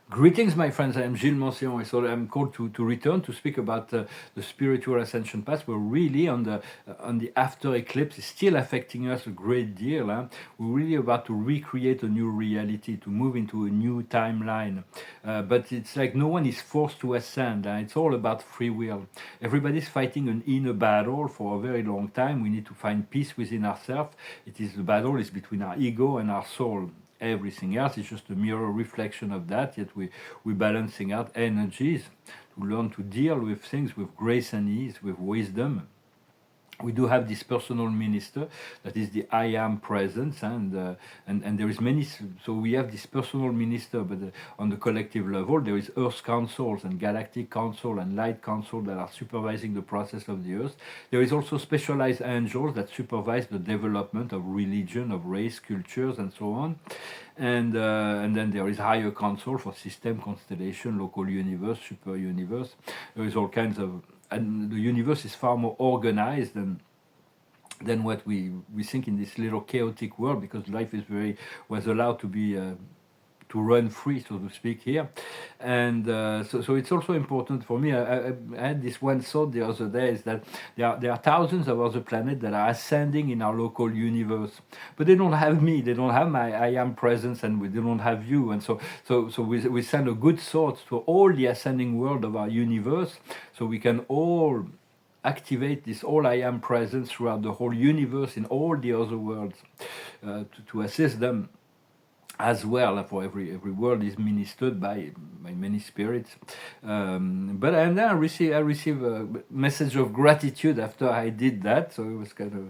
Greetings, my friends. I am Gilles Mancion. So I'm called to return to speak about the spiritual ascension path. We're really on the after eclipse. It's still affecting us a great deal. Huh? We're really about to recreate a new reality, to move into a new timeline. But it's like no one is forced to ascend. It's all about free will. Everybody's fighting an inner battle for a very long time. We need to find peace within ourselves. It is the battle is between our ego and our soul. Everything else is just a mirror reflection of that, yet we're balancing out energies to learn to deal with things with grace and ease, with wisdom. We do have this personal minister that is the I am presence, and there is many. So we have this personal minister, but on the collective level, there is Earth councils and galactic council and light council that are supervising the process of the Earth. There is also specialized angels that supervise the development of religion, of race, cultures, and so on. And then there is higher council for system, constellation, local universe, super universe. There is all kinds of, and the universe is far more organized than what we think in this little chaotic world, because life is very was allowed to run free, so to speak, here. And so it's also important for me. I had this one thought the other day, is that there are thousands of other planets that are ascending in our local universe, but they don't have me, they don't have my I am presence, and they don't have you. And so we send a good thought to all the ascending world of our universe, so we can all activate this all I am presence throughout the whole universe in all the other worlds, to assist them as well. For every world is ministered by many spirits. But and then I receive a message of gratitude after I did that, so it was kind of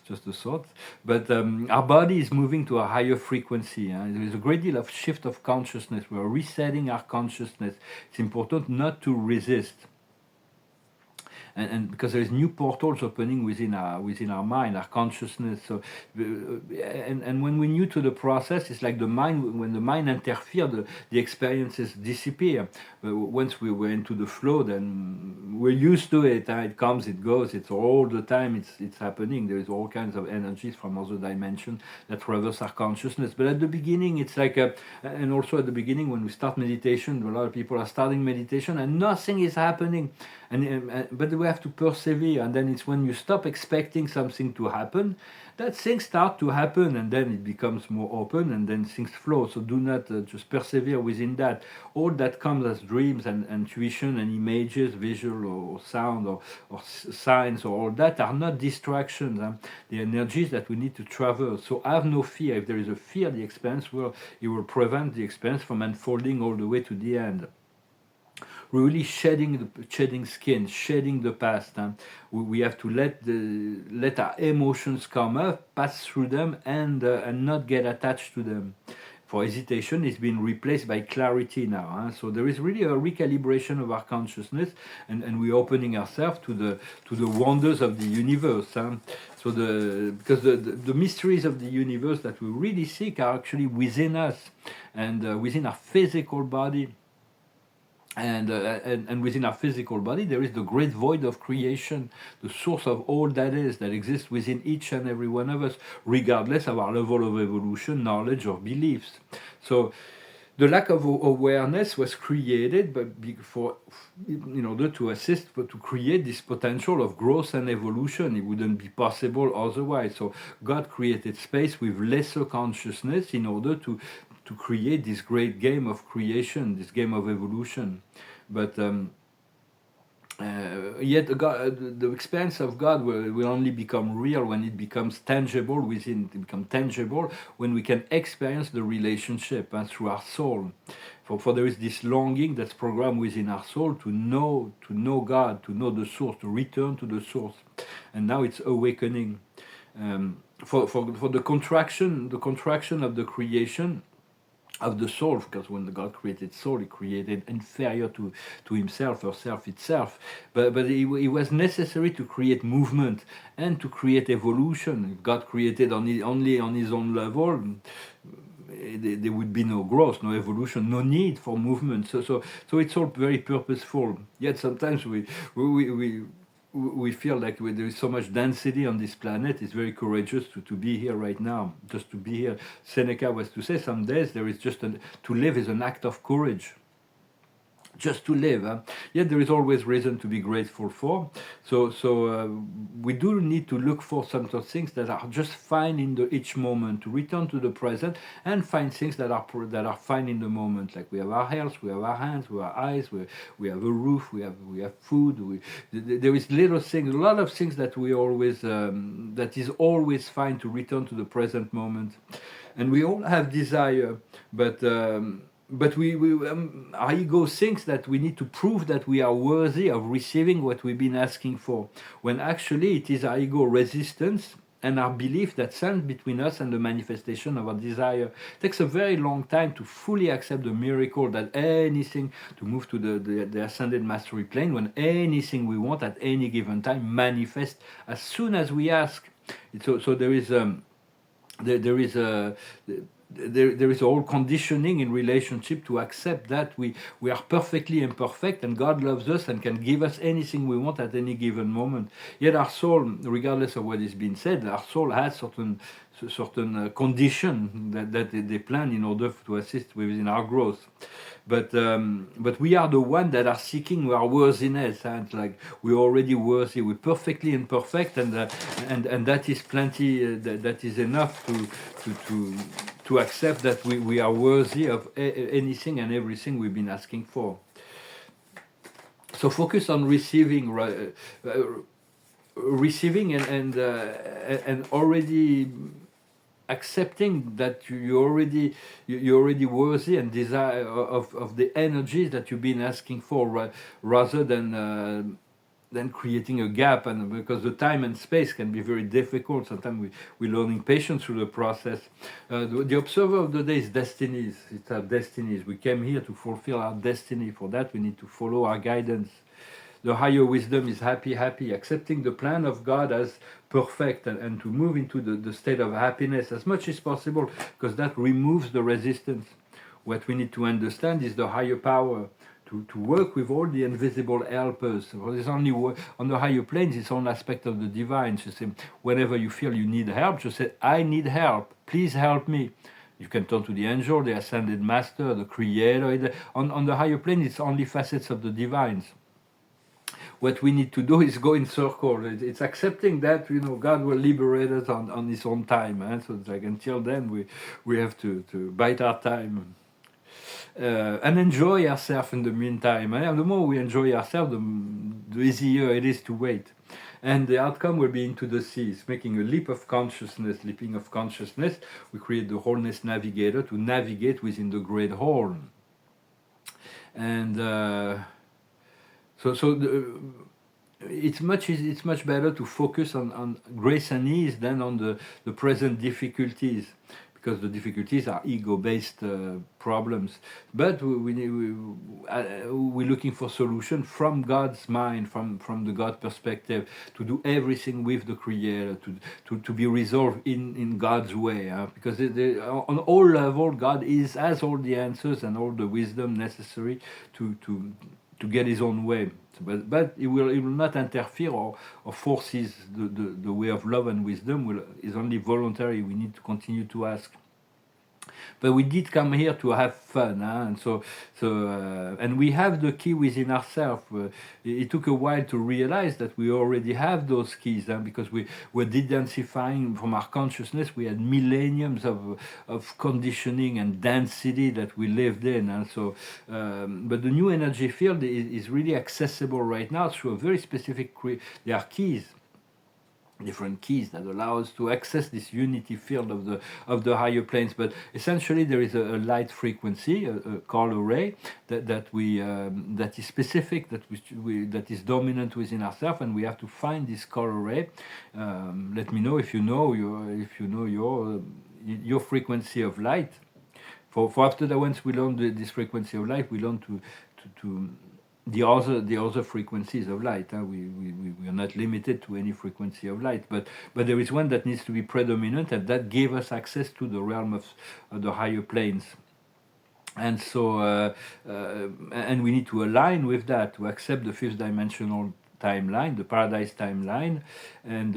just a thought. But our body is moving to a higher frequency. There is a great deal of shift of consciousness. We are resetting our consciousness. It's important not to resist. And because there is new portals opening within our mind, our consciousness. So, and when we're new to the process, it's like the mind. When the mind interferes, the experiences disappear. But once we were into the flow, then we're used to it. It comes, it goes. It's all the time. It's happening. There is all kinds of energies from other dimensions that traverse our consciousness. But at the beginning, it's like and also at the beginning when we start meditation, a lot of people are starting meditation and nothing is happening. But we have to persevere, and then it's when you stop expecting something to happen that things start to happen, and then it becomes more open, and then things flow. So do not just persevere within that. All that comes as dreams and intuition and images, visual or sound or signs or all that are not distractions. The energies that we need to traverse. So have no fear. If there is a fear, the experience it will prevent the experience from unfolding all the way to the end. We're really shedding skin, shedding the past. We have to let our emotions come up, pass through them, and not get attached to them. For hesitation, it's been replaced by clarity now. So there is really a recalibration of our consciousness, and we're opening ourselves to the wonders of the universe. So because the mysteries of the universe that we really seek are actually within us, and within our physical body. And within our physical body, there is the great void of creation, the source of all that exists within each and every one of us, regardless of our level of evolution, knowledge, or beliefs. So, the lack of awareness was created, but in order to assist, but to create this potential of growth and evolution. It wouldn't be possible otherwise. So, God created space with lesser consciousness in order to create this great game of creation, this game of evolution. But yet the experience of God will only become real when it becomes tangible when we can experience the relationship through our soul. For there is this longing that's programmed within our soul to know God, to know the source, to return to the source. And now it's awakening. For the contraction of the creation of the soul, because when God created soul, He created inferior to Himself or self itself. But it was necessary to create movement and to create evolution. If God created only on His own level, there would be no growth, no evolution, no need for movement. So it's all very purposeful. Yet sometimes we we feel like there is so much density on this planet. It's very courageous to be here right now, just to be here. Seneca was to say, some days there is just to live is an act of courage, just to live. Huh? Yet there is always reason to be grateful for. So we do need to look for some sort of things that are just fine in each moment, to return to the present and find things that are fine in the moment. Like we have our health, we have our hands, we have our eyes, we have a roof, we have food. There is little things, a lot of things that we always that is always fine to return to the present moment. And we all have desire, but our ego thinks that we need to prove that we are worthy of receiving what we've been asking for, when actually it is our ego resistance and our belief that stands between us and the manifestation of our desire. It takes a very long time to fully accept the miracle that anything, to move to the ascended mastery plane, when anything we want at any given time manifests as soon as we ask. So there is there is a there is a whole conditioning in relationship to accept that we are perfectly imperfect and God loves us and can give us anything we want at any given moment. Yet our soul, regardless of what is being said, our soul has certain condition that they plan in order to assist within our growth. But we are the one that are seeking our worthiness, and like we're already worthy, we're perfectly imperfect, and that is plenty. That is enough to accept that we are worthy of anything and everything we've been asking for. So focus on receiving, receiving and already accepting that you're already worthy and desire of the energies that you've been asking for, rather than creating a gap. And because the time and space can be very difficult, sometimes we're learning patience through the process. The observer of the day is destinies. It's our destinies. We came here to fulfill our destiny. For that we need to follow our guidance. The higher wisdom is happy, accepting the plan of God as perfect, and to move into the state of happiness as much as possible, because that removes the resistance. What we need to understand is the higher power, to work with all the invisible helpers. There's only on the higher planes, it's one aspect of the divine. So say, whenever you feel you need help, just say, I need help, please help me. You can turn to the angel, the ascended master, the creator. On the higher plane, it's only facets of the divines. What we need to do is go in circle. It's accepting that God will liberate us on His own time. So it's like until then we have to bide our time and enjoy ourselves in the meantime. And the more we enjoy ourselves, the easier it is to wait. And the outcome will be into the seas, making a leap of consciousness. Leaping of consciousness, we create the wholeness navigator to navigate within the great whole. And it's much better to focus on grace and ease than on the present difficulties, because the difficulties are ego-based problems. But we're looking for solution from God's mind, from the God perspective, to do everything with the Creator, to be resolved in God's way. Because on all levels, God has all the answers and all the wisdom necessary to get His own way. But it will not interfere or force the way of love and wisdom. Is only voluntary. We need to continue to ask. But we did come here to have fun, and and we have the key within ourselves. It took a while to realize that we already have those keys, because we were de-densifying from our consciousness. We had millenniums of conditioning and density that we lived in, and but the new energy field is really accessible right now through a very specific. There are keys. Different keys that allow us to access this unity field of the higher planes. But essentially there is a light frequency, a call array that is specific, that is dominant within ourselves, and we have to find this call array. Let me know if you know your frequency of light. For after that, once we learn this frequency of light, we learn to the other frequencies of light. We are not limited to any frequency of light, but there is one that needs to be predominant, and that gave us access to the realm of the higher planes. And and we need to align with that, to accept the fifth dimensional timeline, the paradise timeline, and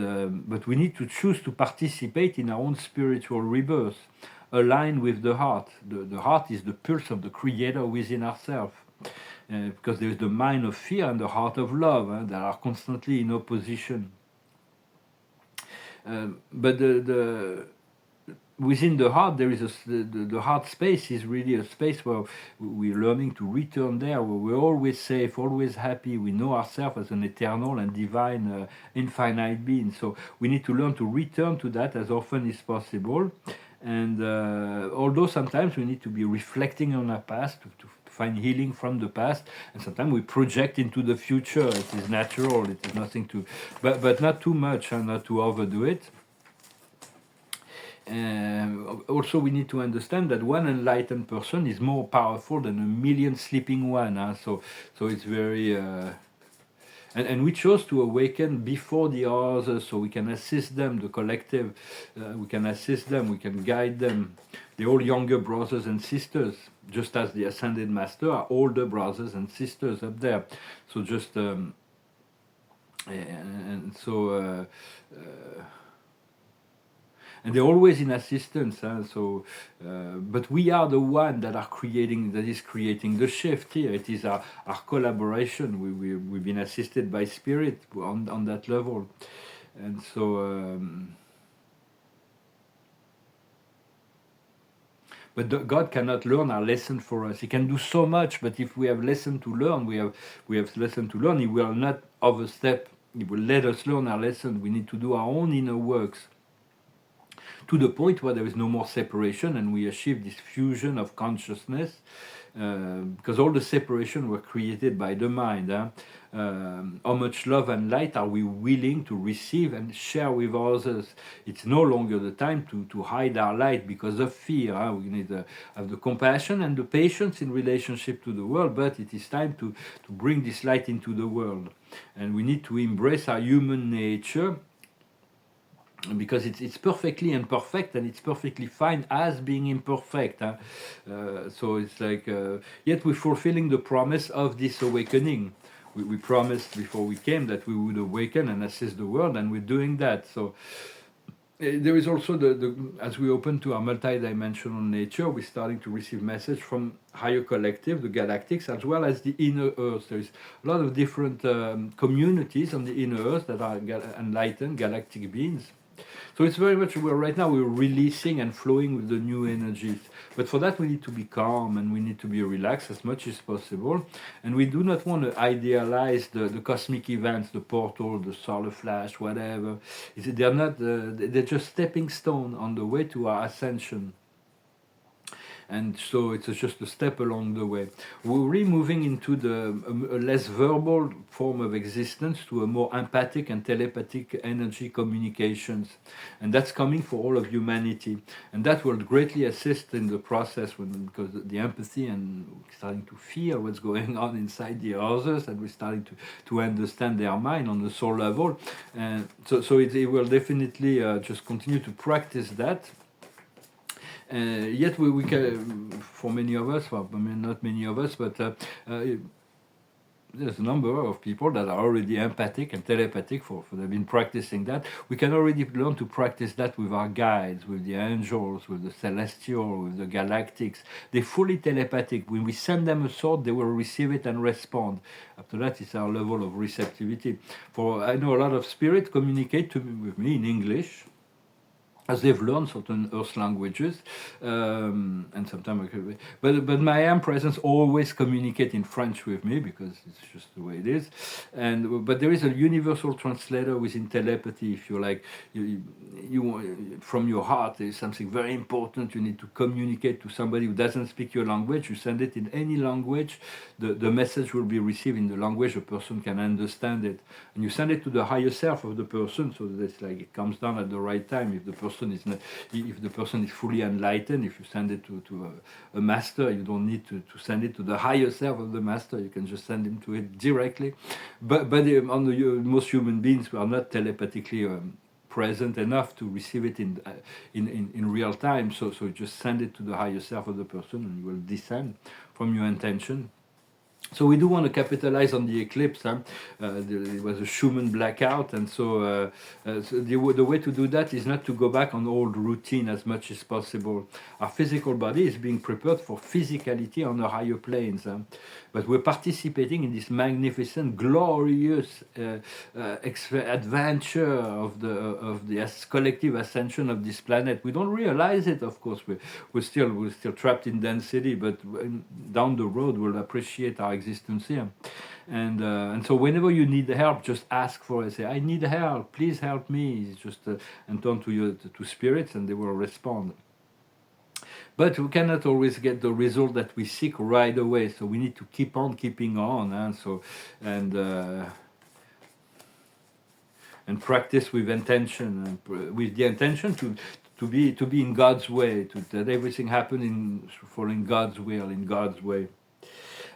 but we need to choose to participate in our own spiritual rebirth, aligned with the heart. The heart is the pulse of the Creator within ourselves. Because there is the mind of fear and the heart of love that are constantly in opposition. But within the heart, there is the heart space is really a space where we're learning to return there, where we're always safe, always happy. We know ourselves as an eternal and divine, infinite being. So we need to learn to return to that as often as possible. And although sometimes we need to be reflecting on our past to find healing from the past, and sometimes we project into the future. It is natural. It is nothing to, but not too much and not to overdo it. Also, we need to understand that one enlightened person is more powerful than a million sleeping one. So it's very. And we chose to awaken before the others, so we can assist them, the collective. We can assist them. We can guide them. They're all younger brothers and sisters, just as the Ascended Master are older brothers and sisters up there. So just and so. And they're always in assistance. But we are the one that is creating the shift here. It is our collaboration. We've been assisted by spirit on that level, and so. But God cannot learn our lesson for us. He can do so much, but if we have lesson to learn, we have lesson to learn. He will not overstep. He will let us learn our lesson. We need to do our own inner works, to the point where there is no more separation and we achieve this fusion of consciousness, because all the separation were created by the mind. How much love and light are we willing to receive and share with others? It's no longer the time to hide our light because of fear. We need to have the compassion and the patience in relationship to the world, but it is time to bring this light into the world. And we need to embrace our human nature, because it's perfectly imperfect, and it's perfectly fine as being imperfect. So it's like, yet we're fulfilling the promise of this awakening. We promised before we came that we would awaken and assist the world, and we're doing that. So there is also as we open to our multidimensional nature, we're starting to receive message from higher collective, the galactics, as well as the inner earth. There is a lot of different communities on the inner earth that are enlightened galactic beings. So it's very much right now we're releasing and flowing with the new energies. But for that we need to be calm and we need to be relaxed as much as possible. And we do not want to idealize the cosmic events, the portal, the solar flash, whatever. They're not. They're just stepping stone on the way to our ascension. And so it's just a step along the way. We're really moving into a less verbal form of existence to a more empathic and telepathic energy communications. And that's coming for all of humanity. And that will greatly assist in the process, because the empathy and starting to feel what's going on inside the others, and we're starting to understand their mind on the soul level. And so it will definitely just continue to practice that. Yet we can, for many of us, well, I mean, not many of us, but there's a number of people that are already empathic and telepathic, for they've been practicing that. We can already learn to practice that with our guides, with the angels, with the celestial, with the galactics. They're fully telepathic. When we send them a thought, they will receive it and respond. After that, it's our level of receptivity. For I know a lot of spirits communicate with me in English, as they've learned certain earth languages, and sometimes but my am presence always communicate in French with me, because it's just the way it is. But there is a universal translator within telepathy. If you're like you from your heart, there is something very important you need to communicate to somebody who doesn't speak your language. You send it in any language, the message will be received in the language the person can understand it, and you send it to the higher self of the person, so that it's like it comes down at the right time. If the person is fully enlightened, if you send it to a master, you don't need to send it to the higher self of the master. You can just send him to it directly. But most human beings, we are not telepathically present enough to receive it in real time. So just send it to the higher self of the person, and you will descend from your intention. So we do want to capitalize on the eclipse. It was a Schumann blackout, and so the way to do that is not to go back on old routine as much as possible. Our physical body is being prepared for physicality on the higher planes, but we're participating in this magnificent, glorious adventure of the collective ascension of this planet. We don't realize it, of course. We're still trapped in density, but down the road we'll appreciate our existence here. And so whenever you need help, just ask for it. Say, I need help, please help me. Just and turn to spirits, and they will respond. But we cannot always get the result that we seek right away. So we need to keep on keeping on. And practice with intention, with the intention to be in God's way, that everything happen following God's will, in God's way.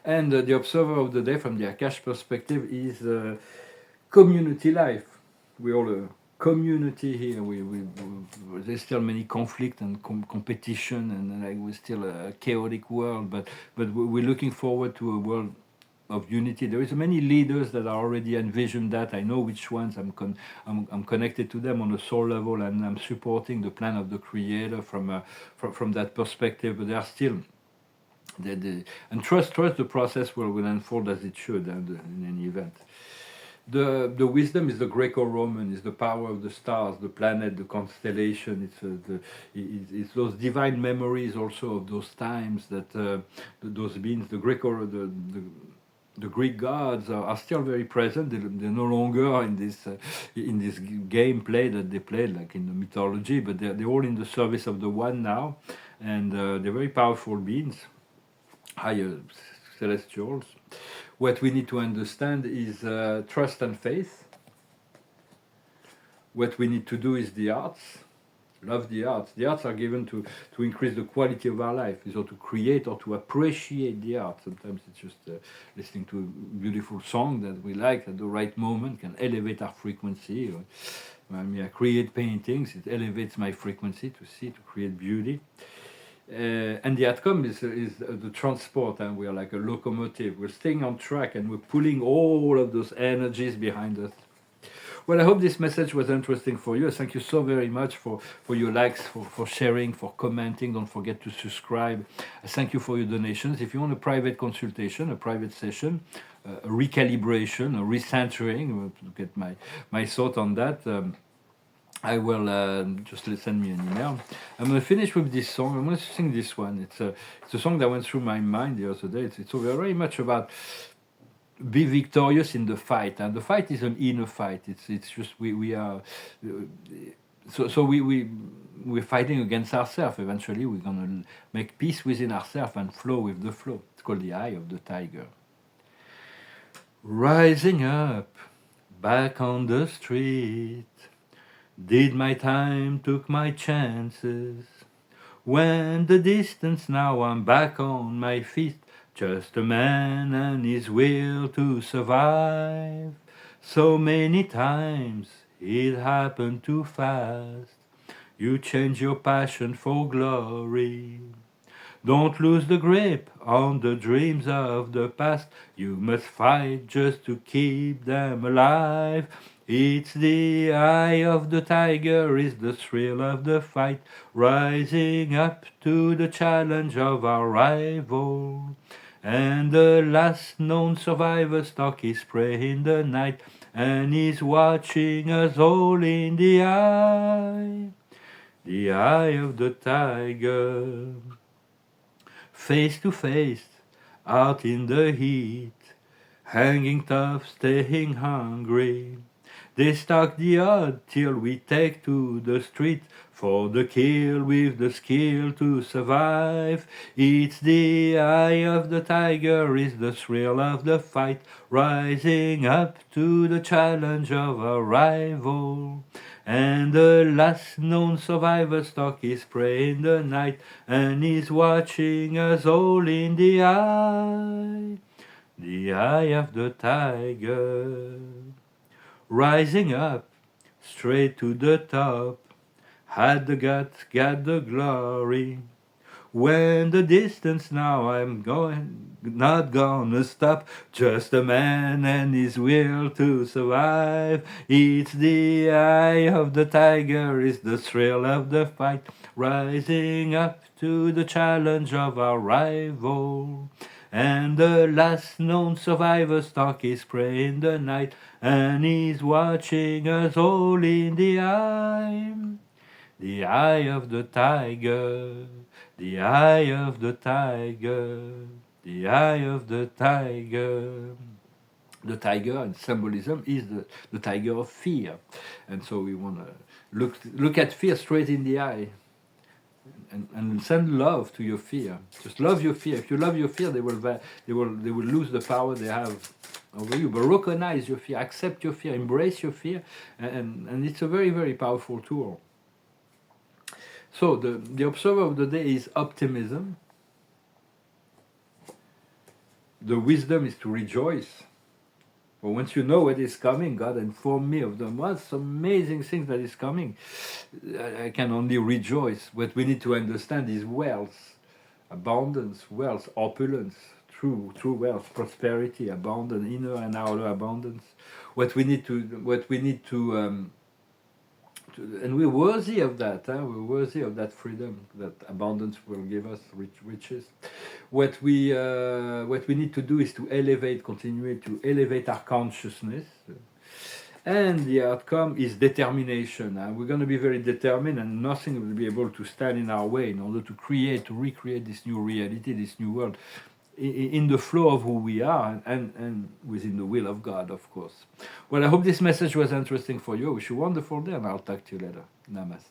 And the observer of the day from the Akash perspective is community life. We're all a community here. There's still many conflict and competition, and like we're still a chaotic world. But we're looking forward to a world of unity. There is many leaders that are already envisioned that. I know which ones. I'm connected to them on a soul level, and I'm supporting the plan of the Creator from that perspective. But they are still. And trust the process will unfold as it should, in any event. The wisdom is the Greco-Roman, is the power of the stars, the planet, the constellation. It's those divine memories also of those times that those beings, the Greek gods are still very present. They're no longer in this gameplay that they played like in the mythology, but they're all in the service of the One now, and they're very powerful beings, higher celestials. What we need to understand is trust and faith. What we need to do is the arts. Love the arts. The arts are given to increase the quality of our life, or to create or to appreciate the art. Sometimes it's just listening to a beautiful song that we like at the right moment can elevate our frequency. I create paintings, it elevates my frequency to create beauty. And the outcome is the transport, and we are like a locomotive. We're staying on track, and we're pulling all of those energies behind us. Well, I hope this message was interesting for you. Thank you so very much for your likes, for sharing, for commenting. Don't forget to subscribe. Thank you for your donations. If you want a private consultation, a private session, a recalibration, a recentering, to get my thought on that, I will just send me an email. I'm going to finish with this song. I'm going to sing this one. It's a song that went through my mind the other day. It's very much about be victorious in the fight, and the fight is an inner fight. It's just we are we're fighting against ourselves. Eventually, we're going to make peace within ourselves and flow with the flow. It's called the eye of the tiger. Rising up, back on the street. Did my time, took my chances. Went the distance, now I'm back on my feet. Just a man and his will to survive. So many times it happened too fast. You change your passion for glory. Don't lose the grip on the dreams of the past. You must fight just to keep them alive. It's the eye of the tiger, is the thrill of the fight, rising up to the challenge of our rival. And the last known survivor stalks his prey in the night, and he's watching us all in the eye of the tiger. Face to face, out in the heat, hanging tough, staying hungry. They stack the odds till we take to the street for the kill with the skill to survive. It's the eye of the tiger, is the thrill of the fight, rising up to the challenge of a rival. And the last known survivor stalks his prey in the night, and he's watching us all in the eye of the tiger. Rising up, straight to the top, had the guts, got the glory. When the distance now I'm going, not gonna stop. Just a man and his will to survive. It's the eye of the tiger, it's the thrill of the fight. Rising up to the challenge of our rival. And the last known survivor stalks his prey in the night, and he's watching us all in the eye of the tiger, the eye of the tiger, the eye of the tiger. The tiger and symbolism is the tiger of fear, and so we want to look at fear straight in the eye. And send love to your fear. Just love your fear. If you love your fear, they will lose the power they have over you. But recognize your fear, accept your fear, embrace your fear, and it's a very, very powerful tool. So the observer of the day is optimism. The wisdom is to rejoice. But once you know what is coming, God informed me of the most amazing things that is coming. I can only rejoice. What we need to understand is wealth, abundance, wealth, opulence, true wealth, prosperity, abundance, inner and outer abundance. What we need to and we're worthy of that. We're worthy of that freedom that abundance will give us, riches. What we need to do is to continue to elevate our consciousness, and the outcome is determination. We're going to be very determined, and nothing will be able to stand in our way in order to recreate this new reality, this new world, in the flow of who we are, and within the will of God, of course. Well, I hope this message was interesting for you. I wish you a wonderful day, and I'll talk to you later. Namaste.